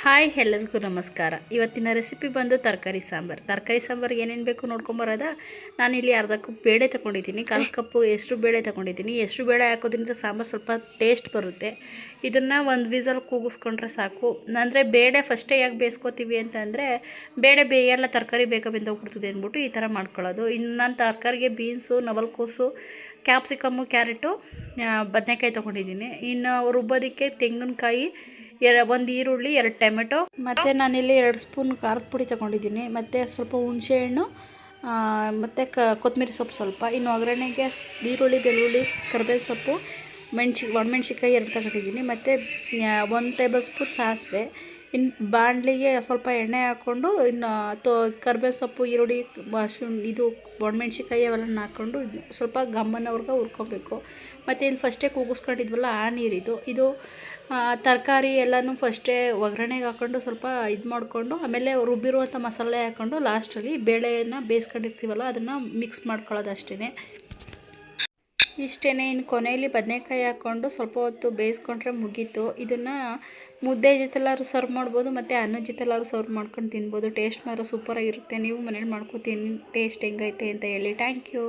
Hi ಎಲ್ಲರಿಗೂ ನಮಸ್ಕಾರ. ಇವತ್ತಿನ ರೆಸಿಪಿ ಬಂದು ತರಕಾರಿ ಸಾಂಬಾರಿಗೆ ಏನೇನು ಬೇಕು ನೋಡ್ಕೊಂಬರೋದ. ನಾನಿಲ್ಲಿ ಅರ್ಧ ಕಪ್ ಬೇಳೆ ತೊಗೊಂಡಿದ್ದೀನಿ, 1/4 ಕಪ್ಪು ಹೆಸರು ಬೇಳೆ ತೊಗೊಂಡಿದ್ದೀನಿ. ಹೆಸರು ಬೇಳೆ ಹಾಕೋದ್ರಿಂದ ಸಾಂಬಾರು ಸ್ವಲ್ಪ ಟೇಸ್ಟ್ ಬರುತ್ತೆ. ಇದನ್ನು ಒಂದು ವಿಸಲ್ ಕೂಗಿಸ್ಕೊಂಡ್ರೆ ಸಾಕು. ಅಂದರೆ ಬೇಳೆ ಫಸ್ಟೇ ಯಾಕೆ ಬೇಯಿಸ್ಕೊತೀವಿ ಅಂತಂದರೆ ಬೇಳೆ ಬೇಯಲ್ಲ, ತರಕಾರಿ ಬೇಗ ಬೆಂದೋಗ್ಬಿಡ್ತದೆ ಅಂದ್ಬಿಟ್ಟು ಈ ಥರ ಮಾಡ್ಕೊಳ್ಳೋದು. ಇನ್ನು ನಾನು ತರಕಾರಿಗೆ ಬೀನ್ಸು, ನವಲ್ಕೋಸು, ಕ್ಯಾಪ್ಸಿಕಮ್ಮು, ಕ್ಯಾರೆಟು, ಬದನೆಕಾಯಿ ತೊಗೊಂಡಿದ್ದೀನಿ. ಇನ್ನು ರುಬ್ಬೋದಕ್ಕೆ ತೆಂಗಿನಕಾಯಿ, ಒಂದು ಈರುಳ್ಳಿ, 2 ಟೊಮೆಟೊ, ಮತ್ತು ನಾನಿಲ್ಲಿ 2 ಸ್ಪೂನ್ ಖಾರದ ಪುಡಿ ತೊಗೊಂಡಿದ್ದೀನಿ, ಮತ್ತು ಸ್ವಲ್ಪ ಹುಣಸೆಹಣ್ಣು, ಮತ್ತು ಕೊತ್ತಂಬರಿ ಸೊಪ್ಪು ಸ್ವಲ್ಪ. ಇನ್ನು ಒಗ್ಗರಣೆಗೆ ಈರುಳ್ಳಿ, ಬೆಳ್ಳುಳ್ಳಿ, ಕರಿಬೇವು ಸೊಪ್ಪು, ಒಣಮೆಣ್ಸಿಕಾಯಿ 2 ತಗೊಂಡಿದ್ದೀನಿ, ಮತ್ತು 1 ಟೇಬಲ್ ಸ್ಪೂನ್ ಸಾಸಿವೆ. ಇನ್ನು ಬಾಣಲಿಗೆ ಸ್ವಲ್ಪ ಎಣ್ಣೆ ಹಾಕ್ಕೊಂಡು ಇನ್ನು ಕರಿಬೇವು ಸೊಪ್ಪು, ಈರುಳ್ಳಿ, ಇದು ಒಣಮೆಣ್ಸಿಕಾಯಿ ಅವೆಲ್ಲ ಹಾಕ್ಕೊಂಡು ಸ್ವಲ್ಪ ಗಮ್ಮನವ್ರಿಗೆ ಹುರ್ಕೊಬೇಕು. ಮತ್ತು ಇಲ್ಲಿ ಫಸ್ಟೇ ಕೂಗಿಸ್ಕೊಂಡಿದ್ವಲ್ಲ ಆ ನೀರಿದು. ಇದು ತರಕಾರಿ ಎಲ್ಲನೂ ಫಸ್ಟೇ ಒಗ್ಗರಣೆಗೆ ಹಾಕ್ಕೊಂಡು ಸ್ವಲ್ಪ ಇದು ಮಾಡಿಕೊಂಡು ಆಮೇಲೆ ರುಬ್ಬಿರುವಂಥ ಮಸಾಲೆ ಹಾಕ್ಕೊಂಡು ಲಾಸ್ಟಲ್ಲಿ ಬೇಳೆನ ಬೇಯಿಸ್ಕೊಂಡಿರ್ತೀವಲ್ಲ ಅದನ್ನು ಮಿಕ್ಸ್ ಮಾಡ್ಕೊಳ್ಳೋದು ಅಷ್ಟೇ. ಇನ್ನು ಕೊನೆಯಲ್ಲಿ ಬದನೆಕಾಯಿ ಹಾಕ್ಕೊಂಡು ಸ್ವಲ್ಪ ಹೊತ್ತು ಬೇಯಿಸ್ಕೊಂಡ್ರೆ ಮುಗೀತು. ಇದನ್ನು ಮುದ್ದೆ ಜೊತೆಲ್ಲಾದ್ರು ಸರ್ವ್ ಮಾಡ್ಬೋದು, ಮತ್ತು ಅನ್ನದ ಜೊತೆಲ್ಲಾದ್ರು ಸರ್ವ್ ಮಾಡ್ಕೊಂಡು ತಿನ್ಬೋದು. ಟೇಸ್ಟ್ ಮಾತ್ರ ಸೂಪರಾಗಿರುತ್ತೆ. ನೀವು ಮನೇಲಿ ಮಾಡ್ಕೊತೀನಿ, ಟೇಸ್ಟ್ ಹೆಂಗೈತೆ ಅಂತ ಹೇಳಿ. Thank you.